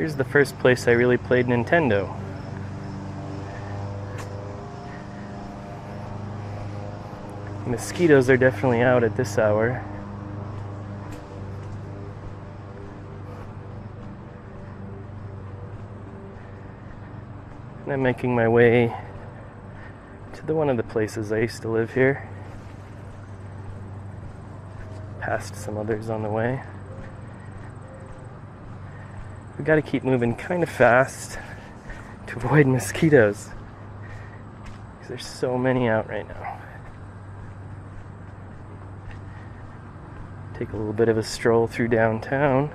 Here's the first place I really played Nintendo. Mosquitoes are definitely out at this hour. And I'm making my way to one of the places I used to live here. Past some others on the way. We gotta keep moving kind of fast to avoid mosquitoes, because there's so many out right now. Take a little bit of a stroll through downtown.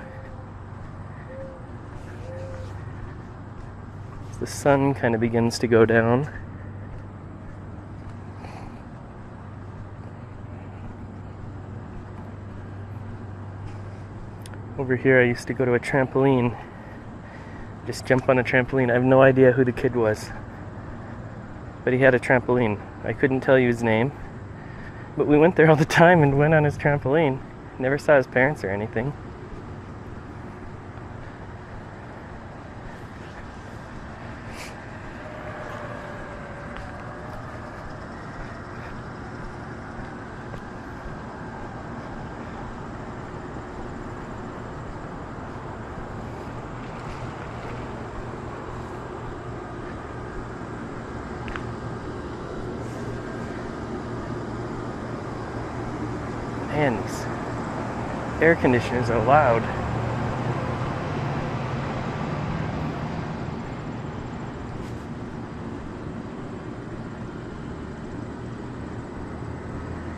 As the sun kind of begins to go down. Over here I used to go to a trampoline. Just jump on a trampoline. I have no idea who the kid was, but he had a trampoline. I couldn't tell you his name, but we went there all the time and went on his trampoline. Never saw his parents or anything. Man, these air conditioners are loud.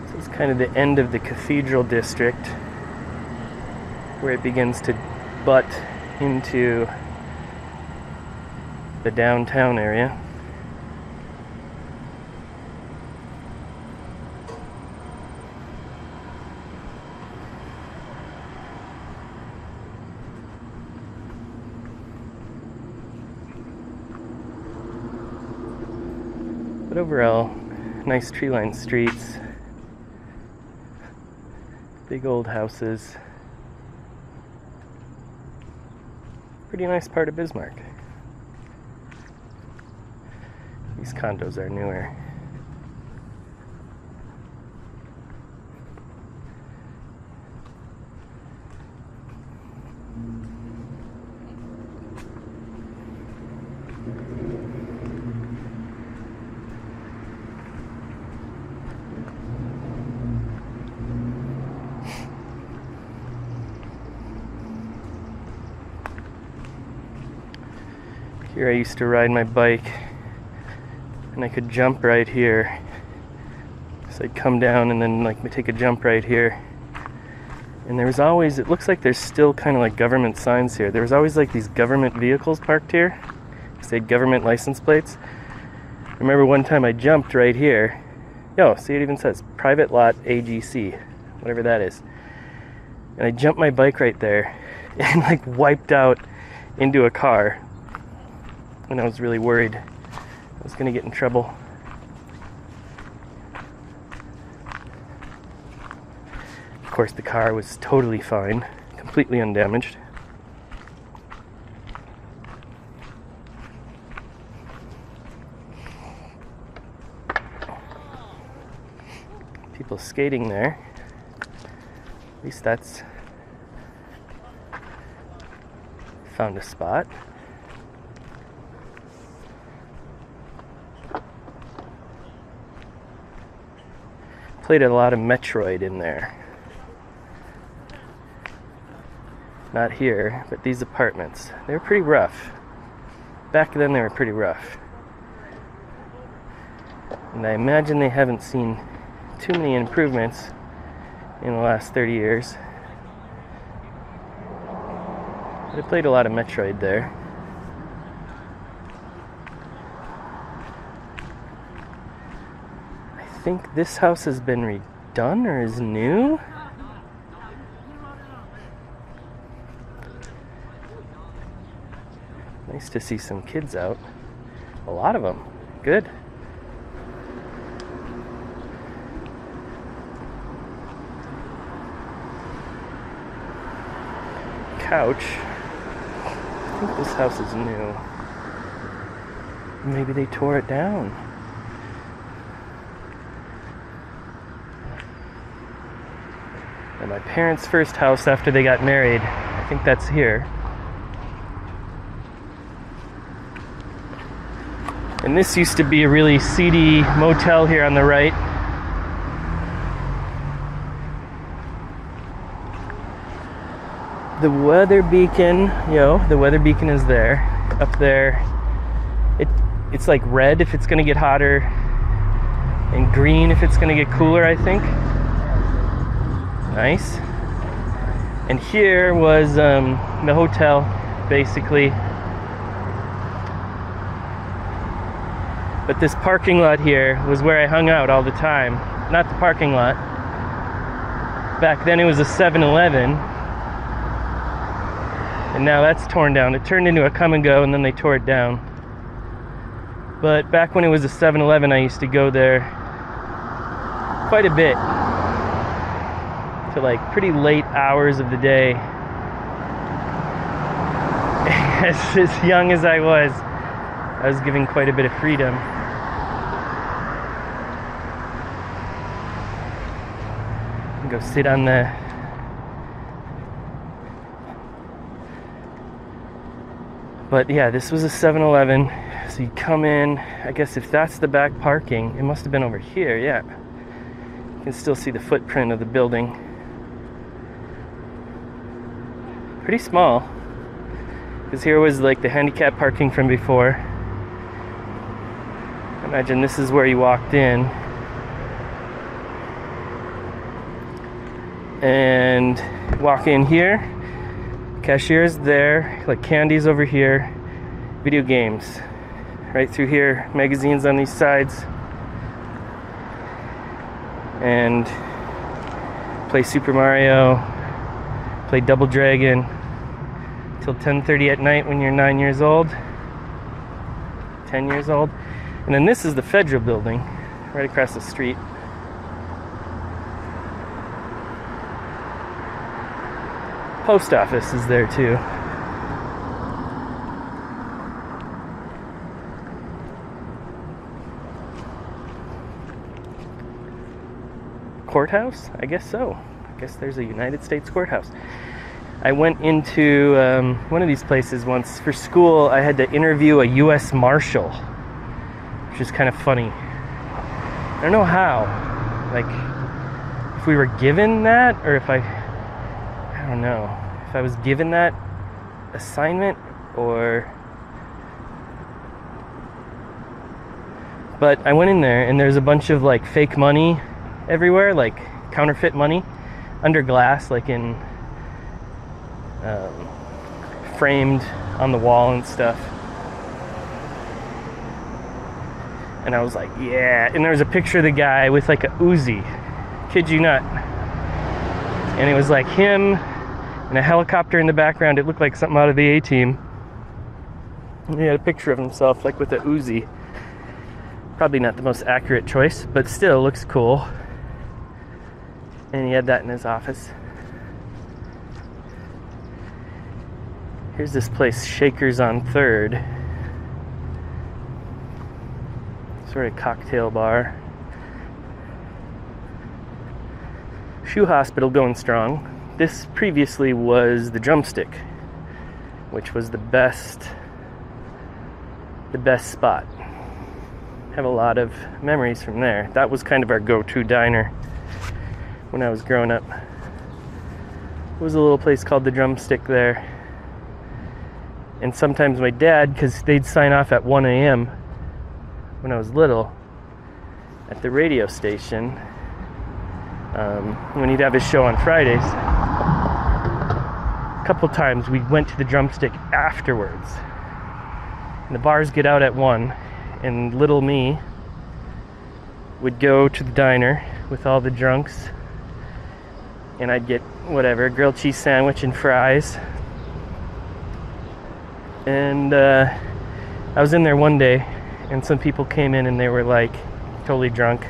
This is kind of the end of the Cathedral District, where it begins to butt into the downtown area. But overall, nice tree-lined streets, big old houses. Pretty nice part of Bismarck. These condos are newer. Here I used to ride my bike, and I could jump right here. So I'd come down and then take a jump right here. And there was always, it looks like there's still kind of like government signs here. There was always like these government vehicles parked here. They had government license plates. I remember one time I jumped right here. Yo, see, it even says private lot AGC, whatever that is. And I jumped my bike right there and wiped out into a car. And I was really worried I was gonna get in trouble. Of course, the car was totally fine, completely undamaged. People skating there. At least that's found a spot. Played a lot of Metroid in there. Not here, but these apartments. They were pretty rough. Back then they were pretty rough. And I imagine they haven't seen too many improvements in the last 30 years. But I played a lot of Metroid there. I think this house has been redone or is new. Nice to see some kids out. A lot of them. Good. Couch. think this house is new. Maybe they tore it down. And my parents' first house after they got married, I think that's here. And this used to be a really seedy motel here on the right. The weather beacon, the weather beacon is there, up there. It's like red if it's gonna get hotter, and green if it's gonna get cooler, I think. Nice. And here was the hotel, basically. But this parking lot here was where I hung out all the time. Not the parking lot. Back then it was a 7-Eleven. And now that's torn down. It turned into a come and go and then they tore it down. But back when it was a 7-Eleven, I used to go there quite a bit. To like pretty late hours of the day. As young as I was given quite a bit of freedom. Go sit on the But yeah, this was a 7-Eleven. So you come in, I guess if that's the back parking, it must have been over here, yeah. You can still see the footprint of the building. Pretty small. Because here was like the handicap parking from before. Imagine this is where you walked in. And walk in here. Cashier's there, like candies over here. Video games. Right through here, magazines on these sides. And play Super Mario, play Double Dragon till 10:30 at night when you're 9 years old, 10 years old. And then this is the federal building, right across the street. Post office is there too. Courthouse? I guess so. I guess there's a United States courthouse. I went into one of these places once for school. I had to interview a U.S. Marshal, which is kind of funny. I don't know how. Like, if we were given that, or if I don't know. If I was given that assignment, or... But I went in there, and there's a bunch of, like, fake money everywhere, like counterfeit money under glass, like in framed on the wall and stuff. And I was like, yeah. And there was a picture of the guy with like a Uzi, kid you not, and it was like him and a helicopter in the background. It looked like something out of the A-Team. And he had a picture of himself like with a Uzi. Probably not the most accurate choice, but still looks cool. And he had that in his office. Here's this place, Shakers on 3rd. Sort of cocktail bar. Shoe Hospital going strong. This previously was the Drumstick, which was the best spot. Have a lot of memories from there. That was kind of our go-to diner when I was growing up. There was a little place called the Drumstick there. And sometimes my dad, because they'd sign off at 1 a.m. when I was little at the radio station, when he'd have his show on Fridays. A couple times we went to the Drumstick afterwards. And the bars get out at 1, and little me would go to the diner with all the drunks, and I'd get whatever, grilled cheese sandwich and fries. And I was in there one day, and some people came in and they were like totally drunk,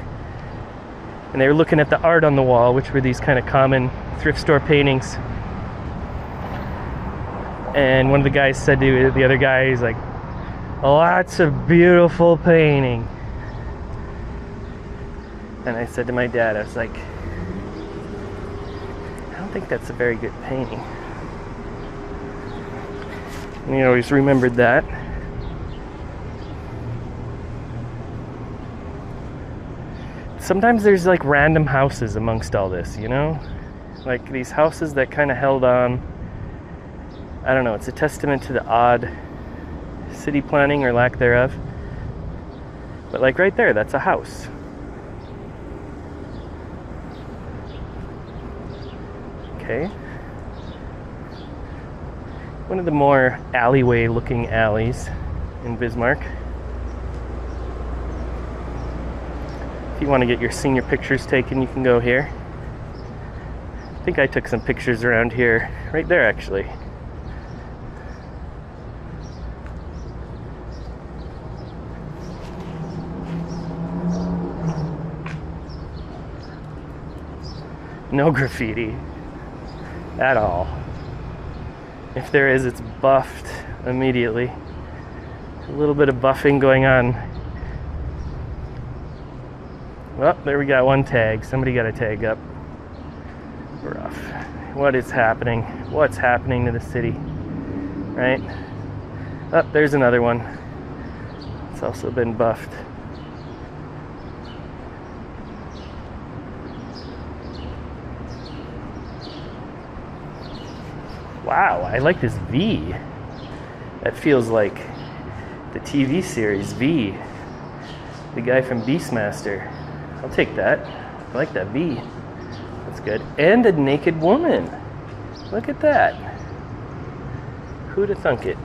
and they were looking at the art on the wall, which were these kind of common thrift store paintings. And one of the guys said to the other guy, he's like, "Oh, that's a beautiful painting." And I said to my dad, I was like, "I don't think that's a very good painting." And he always remembered that. Sometimes there's like random houses amongst all this, you know? Like these houses that kind of held on. I don't know, it's a testament to the odd city planning or lack thereof. But like right there, that's a house. Okay. One of the more alleyway looking alleys in Bismarck. If you want to get your senior pictures taken, you can go here. I think I took some pictures around here, right there actually. No graffiti at all. If there is, it's buffed immediately. A little bit of buffing going on. Well, there we got one tag. Somebody got a tag up. Rough. What is happening? What's happening to the city? Right? Oh, there's another one. It's also been buffed. Wow, I like this V. That feels like the TV series V. The guy from Beastmaster. I'll take that. I like that V. That's good. And a naked woman. Look at that. Who'd have thunk it?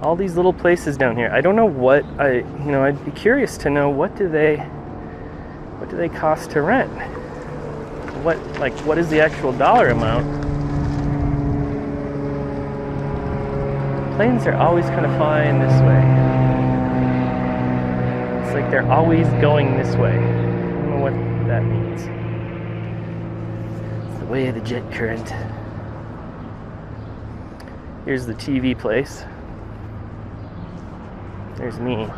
All these little places down here. I don't know what I'd be curious to know what do they cost to rent? What is the actual dollar amount? Planes are always kind of flying this way. It's like they're always going this way. I don't know what that means. It's the way of the jet current. Here's the TV place. There's me.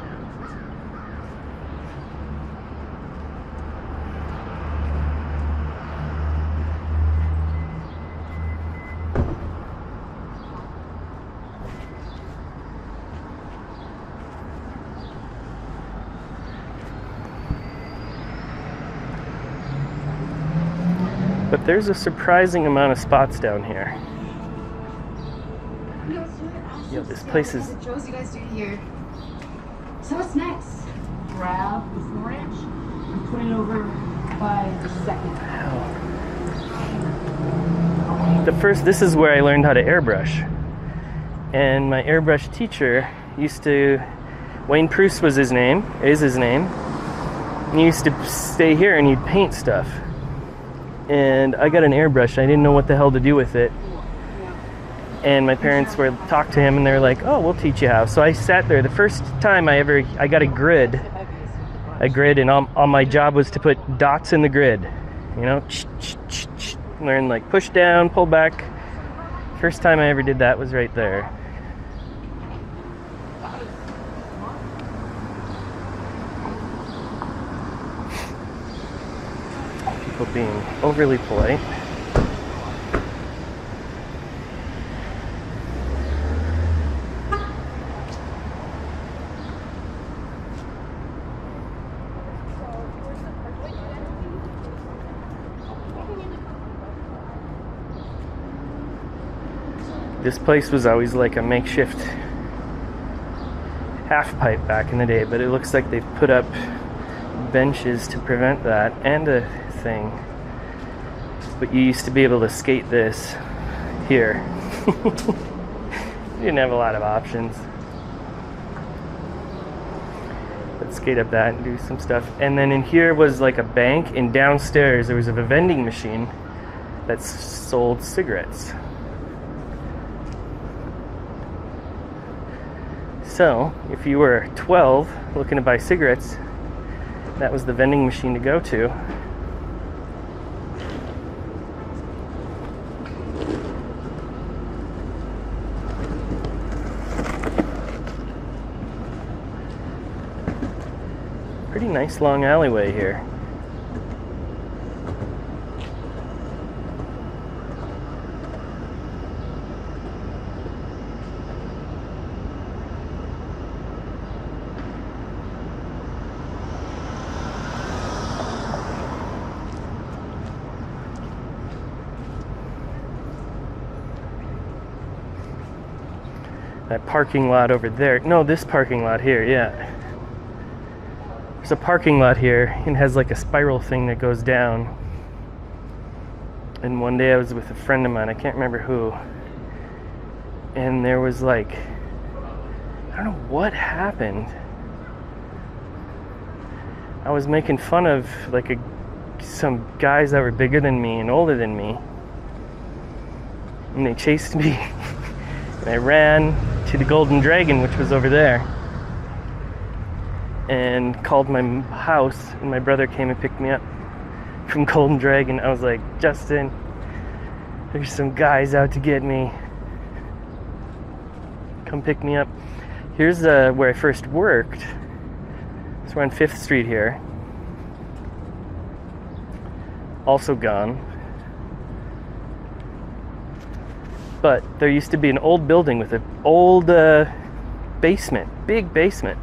But there's a surprising amount of spots down here. Yo, this place is... What shows you guys do here? So what's next? Grab this orange and put it over by the second. This is where I learned how to airbrush. And my airbrush teacher used to, Wayne Pruce was his name, is his name. And he used to stay here and he'd paint stuff. And I got an airbrush. I didn't know what the hell to do with it. And my parents talked to him and they were like, "Oh, we'll teach you how." So I sat there. The first time I got a grid, and all my job was to put dots in the grid. You know, learn like push down, pull back. First time I ever did that was right there. People being overly polite. This place was always like a makeshift half pipe back in the day, but it looks like they've put up benches to prevent that and a thing. But you used to be able to skate this here. You didn't have a lot of options. But skate up that and do some stuff. And then in here was like a bank, and downstairs there was a vending machine that sold cigarettes. So, if you were 12 looking to buy cigarettes, that was the vending machine to go to. Pretty nice long alleyway here. That parking lot over there. No, this parking lot here, yeah. There's a parking lot here and has like a spiral thing that goes down. And one day I was with a friend of mine, I can't remember who. And there was like, I don't know what happened. I was making fun of like some guys that were bigger than me and older than me. And they chased me. And I ran to the Golden Dragon, which was over there, and called my house, and my brother came and picked me up from Golden Dragon. I was like, Justin, there's some guys out to get me. Come pick me up. Here's where I first worked. So we're on 5th Street here. Also gone. But there used to be an old building with an old basement, big basement.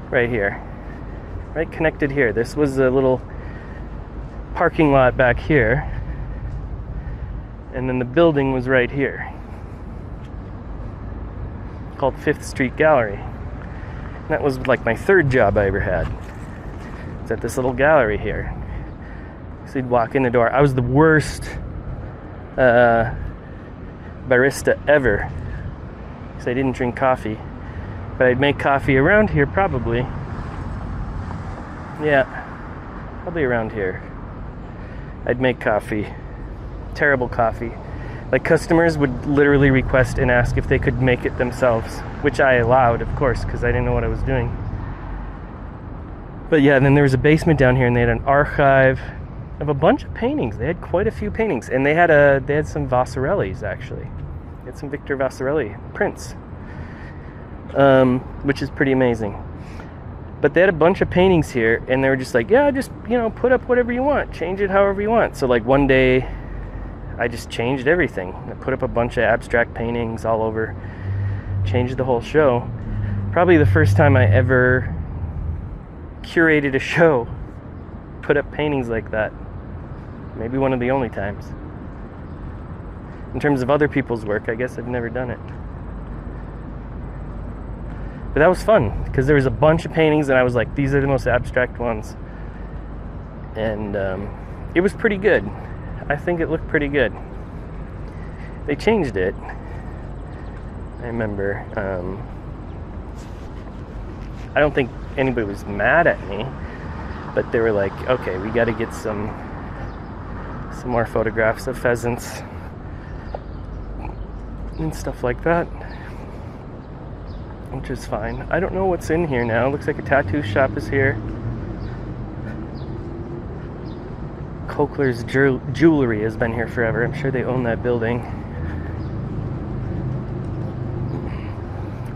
Right here. Right connected here. This was a little parking lot back here. And then the building was right here. Called 5th Street Gallery. And that was like my 3rd job I ever had. It's at this little gallery here. So you'd walk in the door. I was the worst barista ever, because I didn't drink coffee, but I'd make coffee around here probably. Yeah, probably around here. I'd make coffee. Terrible coffee. Like, customers would literally request and ask if they could make it themselves, which I allowed, of course, because I didn't know what I was doing. But yeah, then there was a basement down here, and they had an archive of a bunch of paintings. They had quite a few paintings, and they had some Vasarellis, actually. They had some Victor Vasarelli prints, which is pretty amazing. But they had a bunch of paintings here, and they were just like, yeah, just, put up whatever you want, change it however you want. So like one day I just changed everything. I put up a bunch of abstract paintings all over, changed the whole show. Probably the first time I ever curated a show, put up paintings like that. Maybe one of the only times. In terms of other people's work, I guess I've never done it. But that was fun, because there was a bunch of paintings, and I was like, these are the most abstract ones. And it was pretty good. I think it looked pretty good. They changed it. I remember. I don't think anybody was mad at me, but they were like, okay, we got to get some more photographs of pheasants and stuff like that, which is fine. I don't know what's in here now. Looks like a tattoo shop is here. Cochler's Jewelry has been here forever. I'm sure they own that building.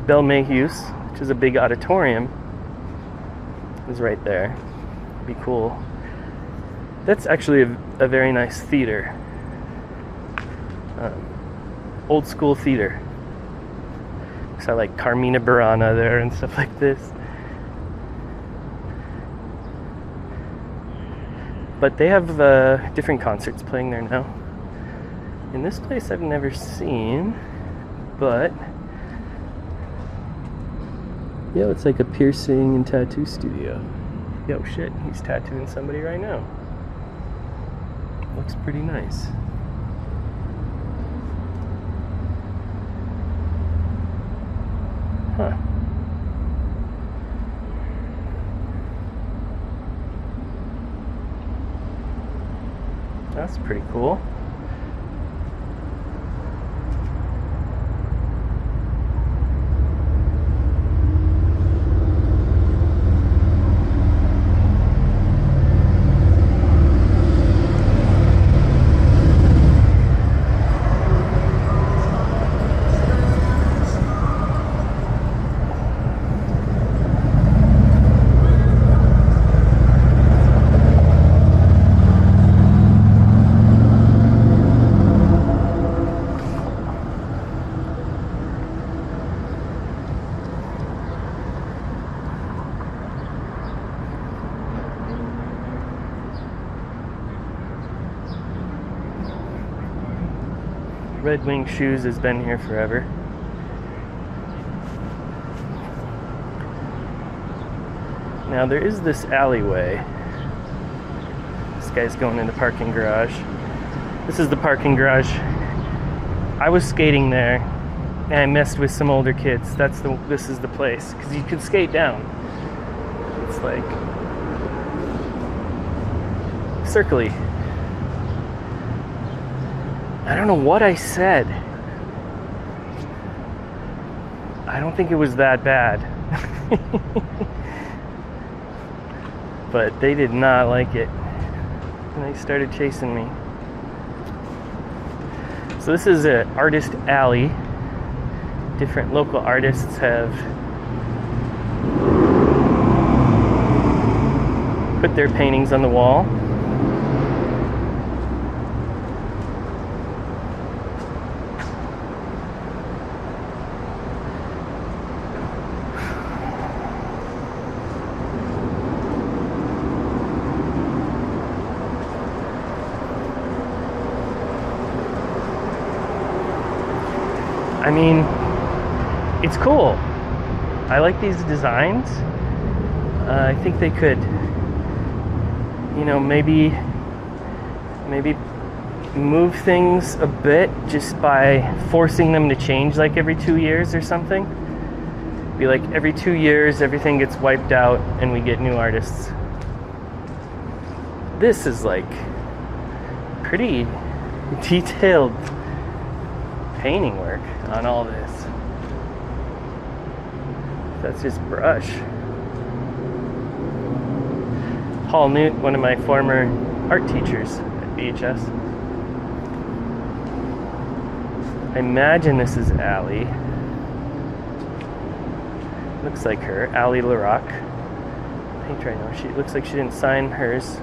Belle Mayhew's, which is a big auditorium, is right there. Be cool. That's actually a very nice theater. Old school theater. So I like Carmina Burana there and stuff like this. But they have different concerts playing there now. In this place I've never seen, but yeah, it's like a piercing and tattoo studio. Yo, shit, he's tattooing somebody right now. Looks pretty nice. Huh. That's pretty cool. Red Wing Shoes has been here forever. Now there is this alleyway. This guy's going in the parking garage. This is the parking garage. I was skating there and I messed with some older kids. This is the place, because you could skate down. It's like circly. I don't know what I said. I don't think it was that bad. But they did not like it. And they started chasing me. So this is an artist alley. Different local artists have put their paintings on the wall. I mean, it's cool. I like these designs. I think they could, you know, maybe move things a bit just by forcing them to change like every 2 years or something. Be like every 2 years everything gets wiped out and we get new artists. This is like pretty detailed painting work on all this. That's just brush. Paul Newt, one of my former art teachers at BHS. I imagine this is Allie. Looks like her, Allie LaRock. Paint right now. She looks like she didn't sign hers.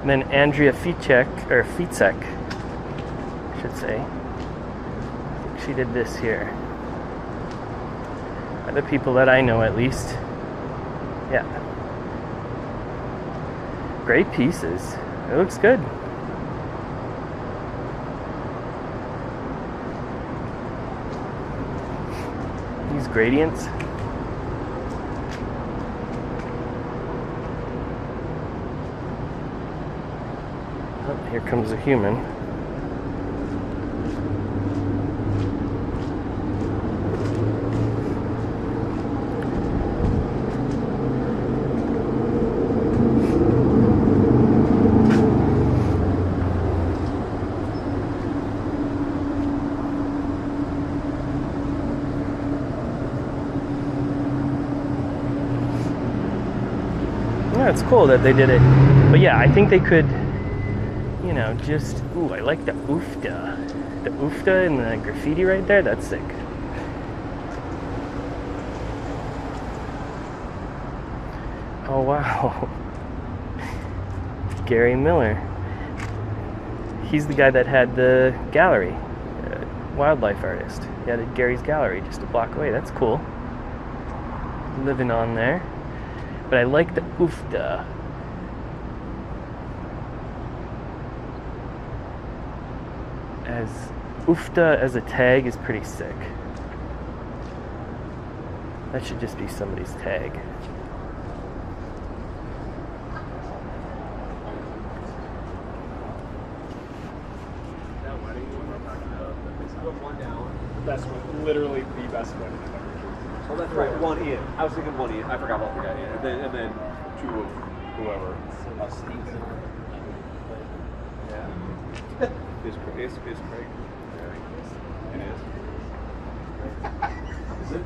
And then Andrea Ficek, I should say. I think she did this here. The people that I know, at least. Yeah. Great pieces. It looks good. These gradients. Oh, here comes a human. Yeah, it's cool that they did it. But yeah, I think they could, you know, just... Ooh, I like the oofta. The oofta and the graffiti right there, that's sick. Oh, wow. Gary Miller. He's the guy that had the gallery. Wildlife artist. He had Gary's gallery just a block away. That's cool. Living on there. But I like the oofta. As oofta as a tag is pretty sick. That should just be somebody's tag. Best one, literally the best one I've ever seen. Oh, that's right. One in. I was thinking one in. I forgot about the guy in. And then two of whoever. Yeah. Is Craig? Yeah. It is. Is it?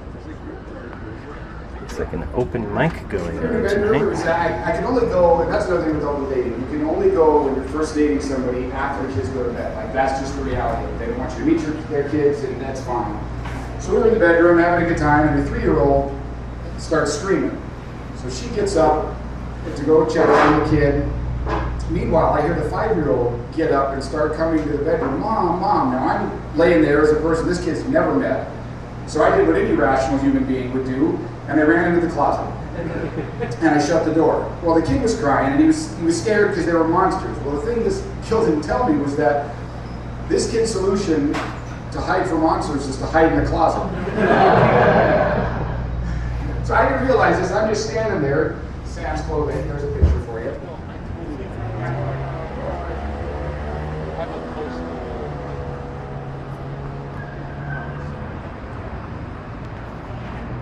Looks like an open mic going on Earlier, tonight. I can only go, and that's another thing with double dating. You can only go when you're first dating somebody after the kids go to bed. Like, that's just the reality. They don't want you to meet their kids, and that's fine. So we're in the bedroom having a good time, and the 3-year-old starts screaming. So she gets up to go check on the kid. Meanwhile, I hear the 5-year-old get up and start coming to the bedroom. Mom, Mom. Now I'm laying there as a person this kid's never met. So I did what any rational human being would do, and I ran into the closet. And I shut the door. Well, the kid was crying, and he was scared because they were monsters. Well, the thing this kid didn't tell me was that this kid's solution to hide from monsters is to hide in the closet. So I didn't realize this. I'm just standing there, Sam's clothing. There's a picture for you.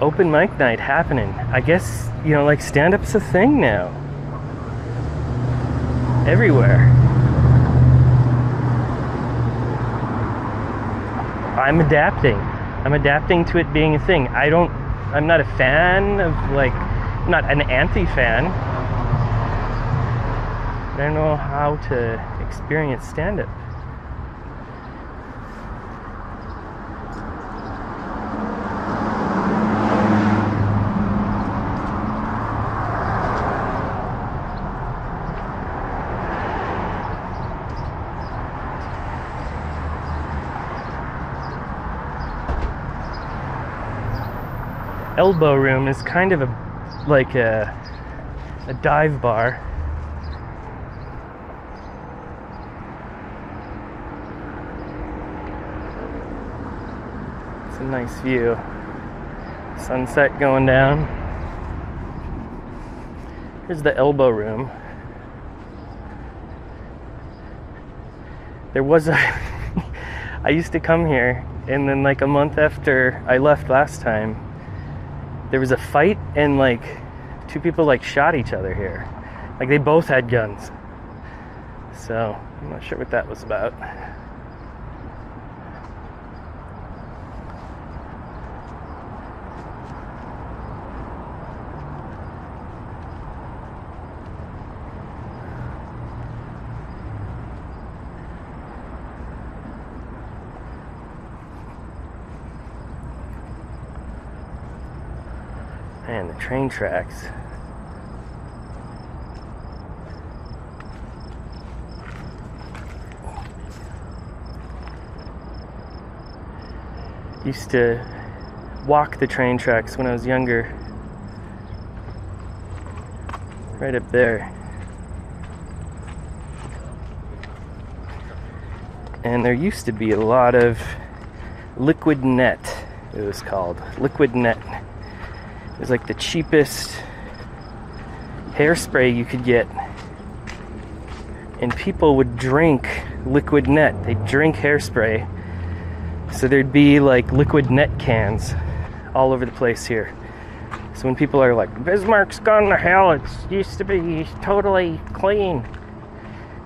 Open mic night happening. I guess, you know, like stand-up's a thing now. Everywhere. I'm adapting to it being a thing. I'm not a fan of, like, I'm not an anti-fan. I don't know how to experience stand-up. Elbow Room is kind of like a dive bar. It's a nice view. Sunset going down. Here's the Elbow Room. There was a I used to come here, and then like a month after I left last time, there was a fight, and like two people like shot each other here. Like they both had guns. So I'm not sure what that was about. And the train tracks. Used to walk the train tracks when I was younger. Right up there. And there used to be a lot of liquid net, it was called. Liquid net. It was like the cheapest hairspray you could get. And people would drink liquid net. They'd drink hairspray. So there'd be like liquid net cans all over the place here. So when people are like, Bismarck's gone to hell, it used to be totally clean.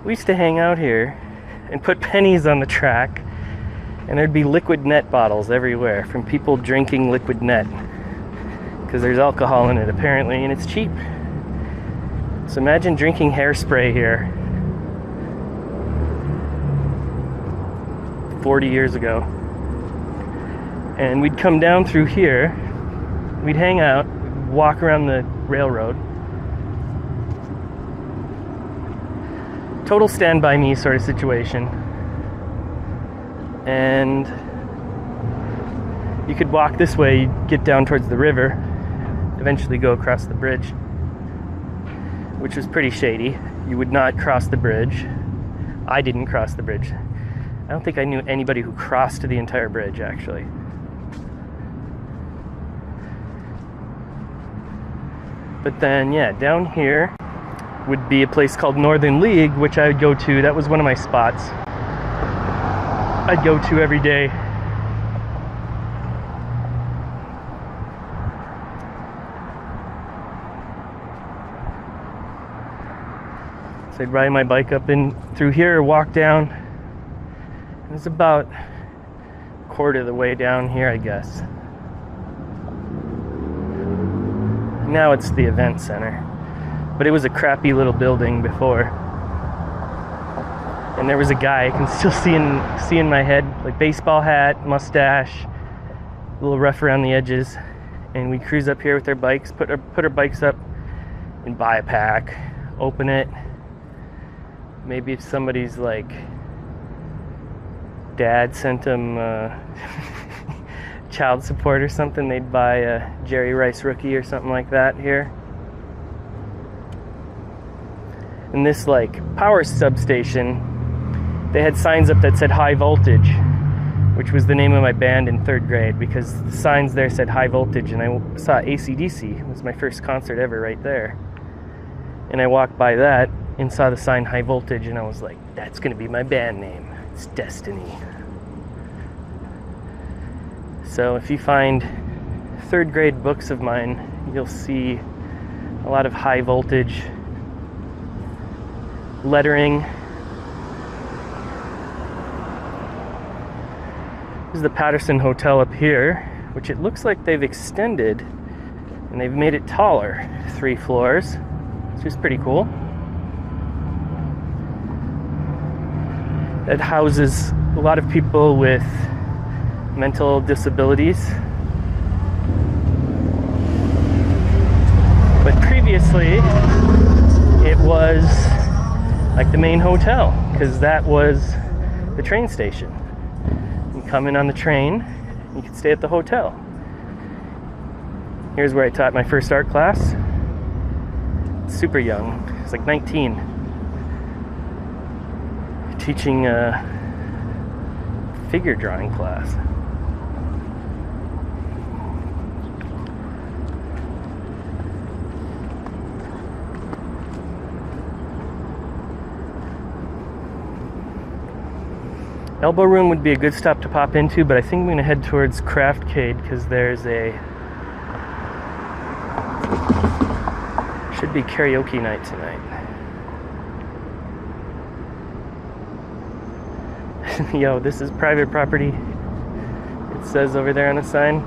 We used to hang out here and put pennies on the track, and there'd be liquid net bottles everywhere from people drinking liquid net. Because there's alcohol in it apparently, and it's cheap. So imagine drinking hairspray here 40 years ago. And we'd come down through here, we'd hang out, walk around the railroad. Total stand by me sort of situation. And you could walk this way, you'd get down towards the river, eventually go across the bridge, which was pretty shady. You would not cross the bridge. I didn't cross the bridge. I don't think I knew anybody who crossed the entire bridge, actually. But then, yeah, down here would be a place called Northern League, which I would go to. That was one of my spots I'd go to every day. So I'd ride my bike up in through here, walk down. It was about a quarter of the way down here, I guess. Now it's the event center, but it was a crappy little building before. And there was a guy, I can still see in my head, like baseball hat, mustache, a little rough around the edges. And we'd cruise up here with our bikes, put our bikes up, and buy a pack, open it. Maybe if somebody's like dad sent him child support or something, they'd buy a Jerry Rice Rookie or something like that here. And this like power substation, they had signs up that said high voltage, which was the name of my band in 3rd grade, because the signs there said high voltage, and I saw AC/DC. It was my first concert ever right there. And I walked by that and saw the sign high voltage, and I was like, that's gonna be my band name. It's destiny. So if you find 3rd grade books of mine, you'll see a lot of high voltage lettering. This is the Patterson Hotel up here, which it looks like they've extended and they've made it taller, 3 floors, which is pretty cool. That houses a lot of people with mental disabilities. But previously, it was like the main hotel, because that was the train station. You come in on the train, you could stay at the hotel. Here's where I taught my first art class. Super young, I was like 19. Teaching a figure drawing class. Elbow Room would be a good stop to pop into, but I think I'm going to head towards Craftcade because there's a... should be karaoke night tonight. Yo, this is private property. It says over there on the sign.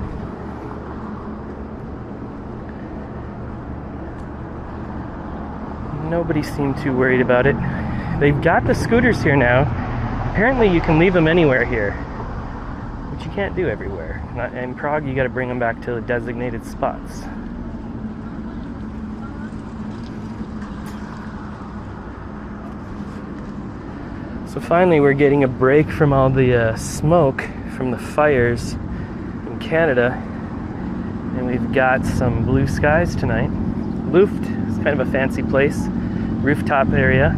Nobody seemed too worried about it. They've got the scooters here now. Apparently you can leave them anywhere here, which you can't do everywhere. In Prague, you got to bring them back to the designated spots. So finally we're getting a break from all the smoke from the fires in Canada, and we've got some blue skies tonight. Luft is kind of a fancy place, rooftop area.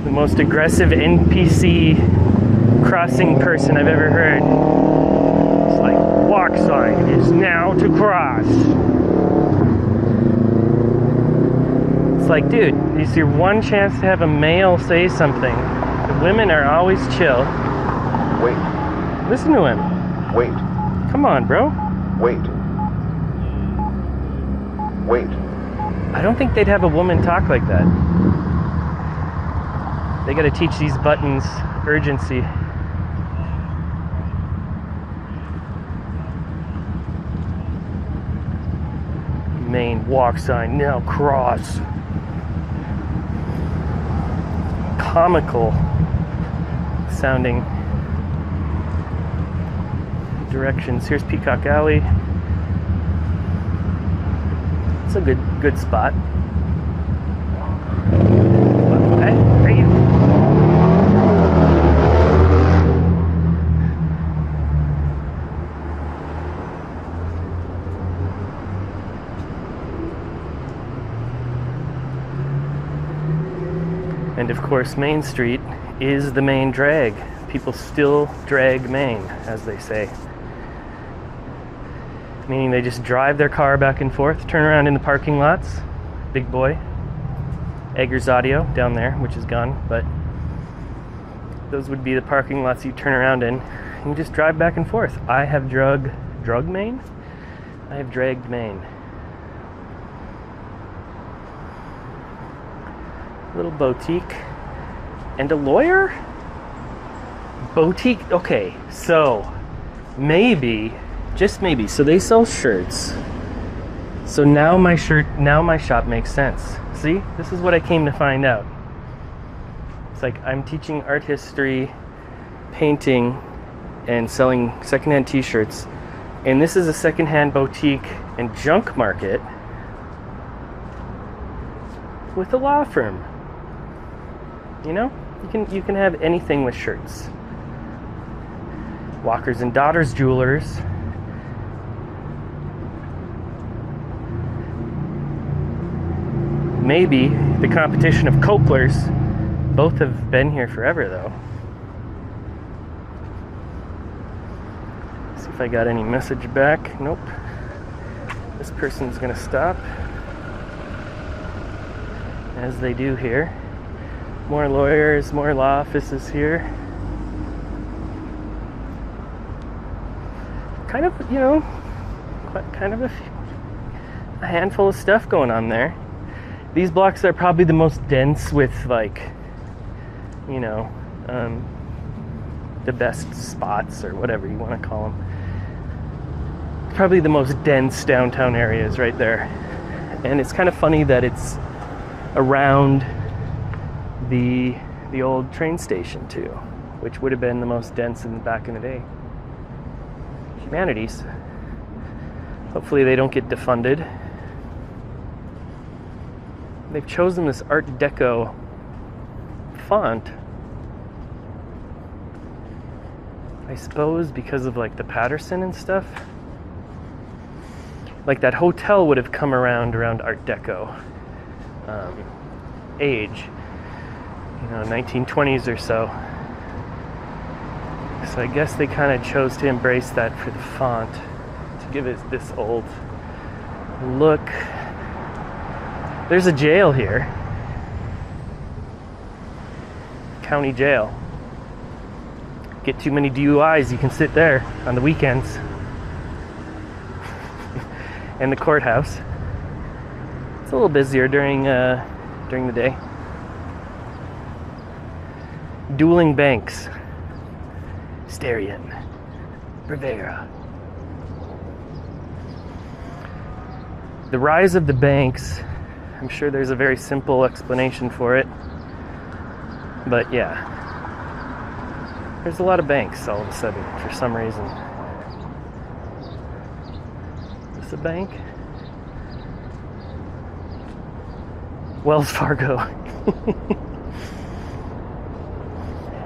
The most aggressive NPC crossing person I've ever heard. It's like, walk sign is now to cross. It's like, dude, this is your one chance to have a male say something. The women are always chill. Wait. Listen to him. Wait. Come on, bro. Wait. Wait. I don't think they'd have a woman talk like that. They gotta teach these buttons urgency. Main walk sign, now cross. Comical sounding directions. Here's Peacock Alley. It's a good spot. Hey, you. And of course, Main Street is the main drag. People still drag Main, as they say. Meaning they just drive their car back and forth, turn around in the parking lots. Big boy. Eggers Audio down there, which is gone, but those would be the parking lots you turn around in. You just drive back and forth. I have drug Main? I have dragged Main. Little boutique. And a lawyer? Boutique? Okay, so maybe, just maybe, so they sell shirts. So now my shop makes sense. See, this is what I came to find out. It's like I'm teaching art history, painting, and selling secondhand t-shirts. And this is a secondhand boutique and junk market with a law firm. You know, you can have anything with shirts. Walker's and Daughters Jewelers. Maybe the competition of Coplers. Both have been here forever though. See if I got any message back. Nope. This person's gonna stop, as they do here. More lawyers, more law offices here. Kind of, you know, kind of a handful of stuff going on there. These blocks are probably the most dense with, like, you know, the best spots or whatever you want to call them. Probably the most dense downtown areas right there. And it's kind of funny that it's around the old train station too, which would have been the most dense back in the day. Humanities. Hopefully they don't get defunded. They've chosen this Art Deco font, I suppose because of like the Patterson and stuff. Like that hotel would have come around Art Deco age, you know, 1920s or so. So I guess they kind of chose to embrace that for the font, to give it this old look. There's a jail here. County jail. Get too many DUIs, you can sit there on the weekends. And the courthouse. It's a little busier during the day. Dueling banks. Sterien. Rivera. The rise of the banks, I'm sure there's a very simple explanation for it. But yeah. There's a lot of banks all of a sudden for some reason. Is this a bank? Wells Fargo.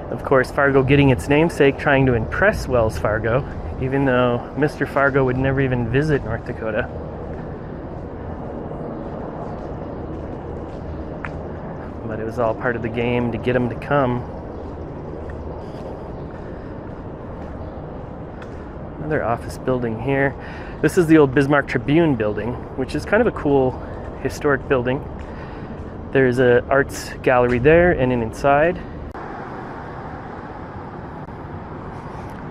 Of course, Fargo getting its namesake, trying to impress Wells Fargo, even though Mr. Fargo would never even visit North Dakota. But it was all part of the game to get him to come. Another office building here. This is the old Bismarck Tribune building, which is kind of a cool historic building. There's an arts gallery there and an inside.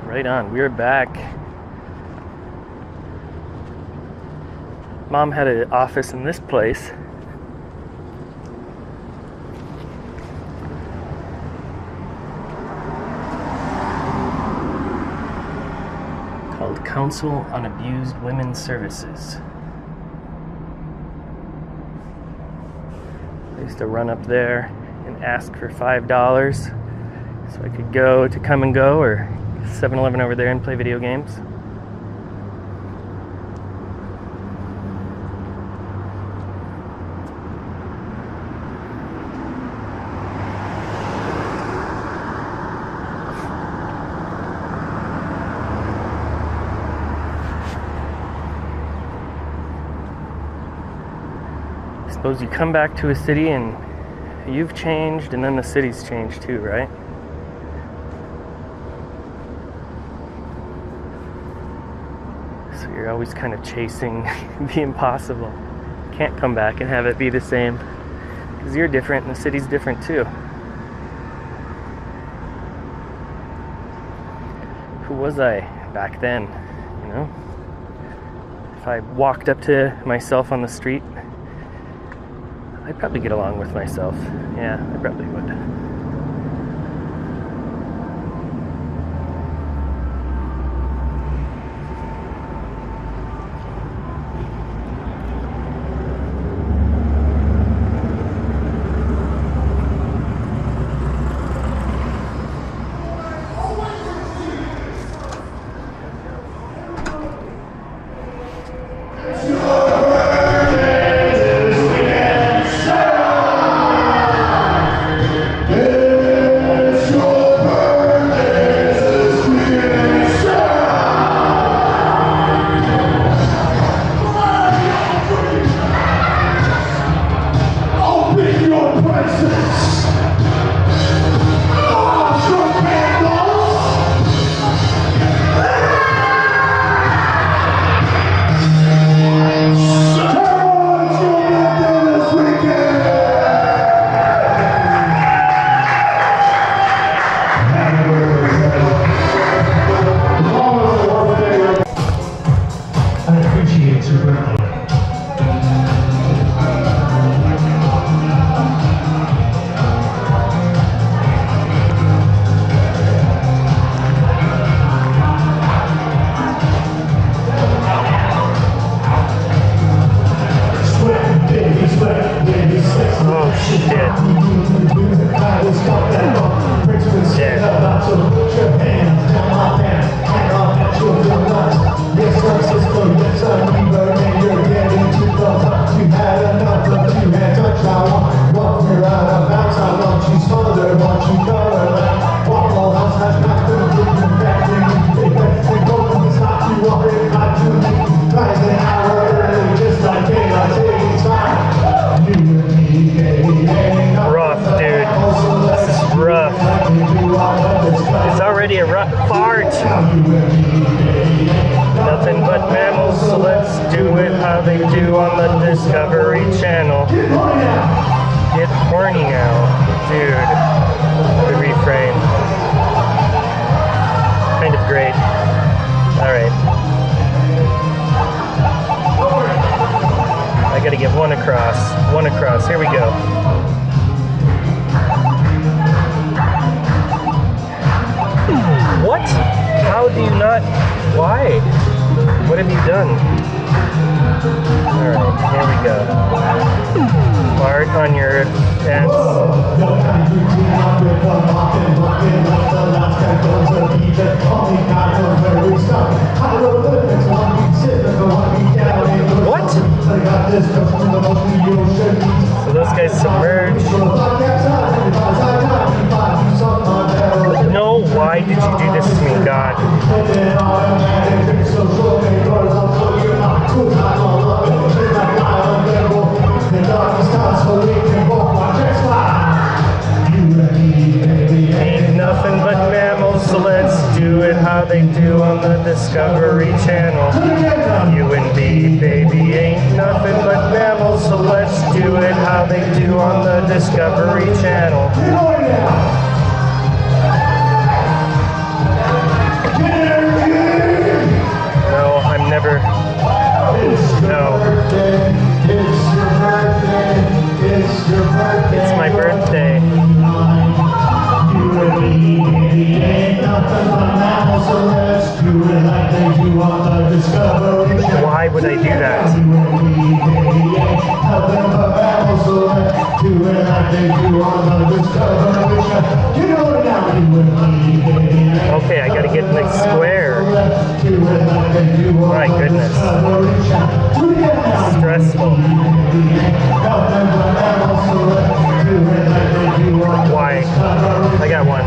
Right on, we're back. Mom had an office in this place. Called Council on Abused Women's Services. I used to run up there and ask for $5 so I could go to Come and Go or 7-Eleven over there and play video games. I suppose you come back to a city and you've changed and then the city's changed too, right? So you're always kind of chasing the impossible. Can't come back and have it be the same because you're different and the city's different too. Who was I back then, you know? If I walked up to myself on the street, I'd probably get along with myself. Yeah, I probably would. Shit. Dead. Rough, dude. This is rough. It's already a rough fart. Nothing but mammals, so let's do it how they do on the Discovery Channel. Get horny now, dude. The refrain. Kind of great. Alright. I gotta get one across. One across. Here we go. What? How do you not? Why? What have you done? Alright, here we go. Fart on your pants. What? So those guys submerge. No, why did you do this to me, God? Ain't nothing but mammals, so let's do it how they do on the Discovery Channel. You and me, baby, ain't nothing but mammals, so let's do it how they do on the Discovery Channel. No, I'm never. No. It's my birthday. Why would I do that? Okay, I gotta get in the square. My goodness. Stressful. Why? I got one.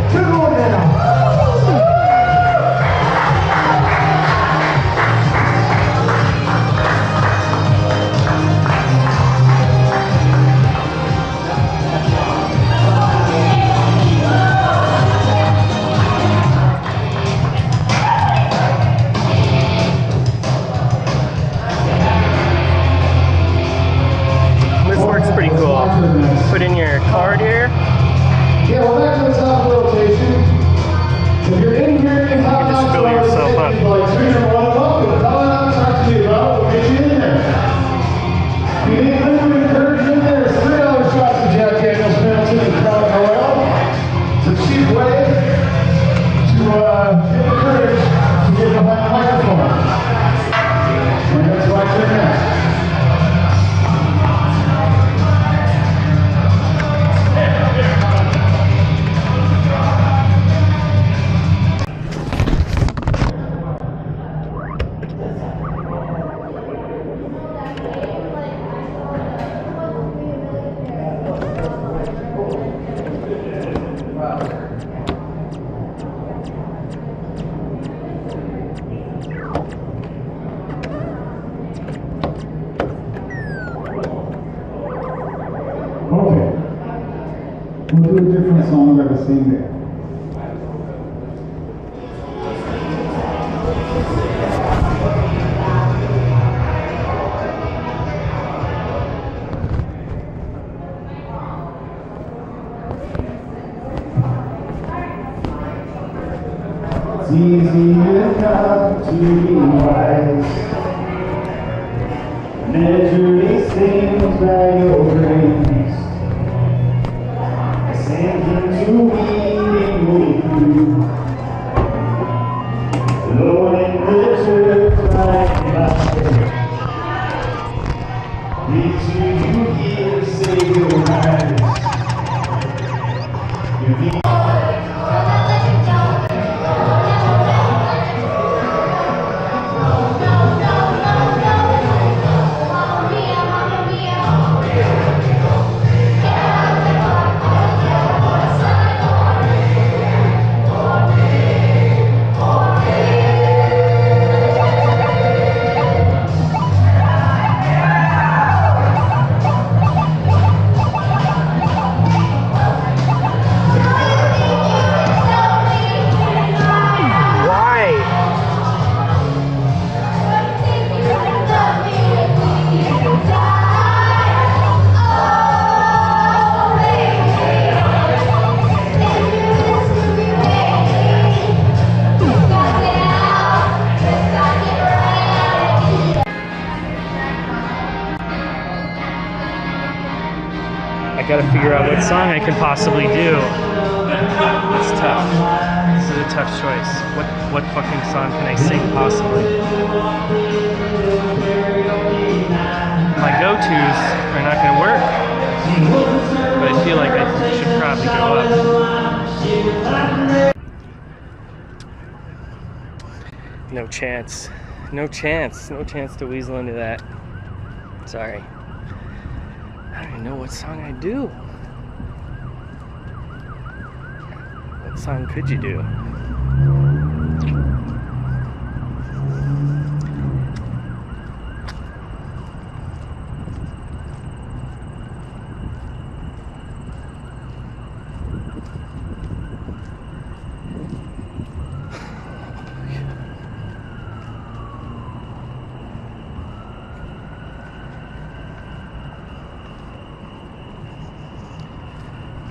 Pretty cool. Put in your card here. Yeah, well, back to the top of the rotation. If you're in here, you have just fill yourself up. Like 3 or 1 up, we'll call it out, talk to you about, we'll get you in there. If you need liquid encouragement, there's $3 shots of Jack Daniels Pendleton and Crown Oil. It's a cheap way to get the courage to get behind the microphone. And that's why I turn next. Okay. We'll do a different song like I sing there. It's easy enough to be wise. Measure these things by your grace. Sinking to eating with you. Lord, in the church like my faith. Reach you here, say your eyes. I gotta figure out what song I can possibly do. It's tough. This is a tough choice. What fucking song can I sing possibly? My go-tos are not gonna work, but I feel like I should probably go up. No chance. No chance. No chance to weasel into that. Sorry. I don't even know what song I do. What song could you do?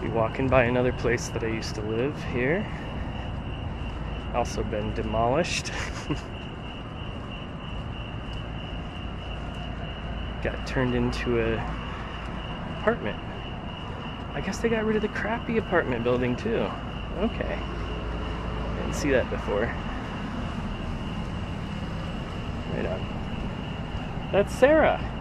Be walking by another place that I used to live here. Also been demolished. Got turned into a apartment. I guess they got rid of the crappy apartment building too. Okay. Didn't see that before. Right on. That's Sarah.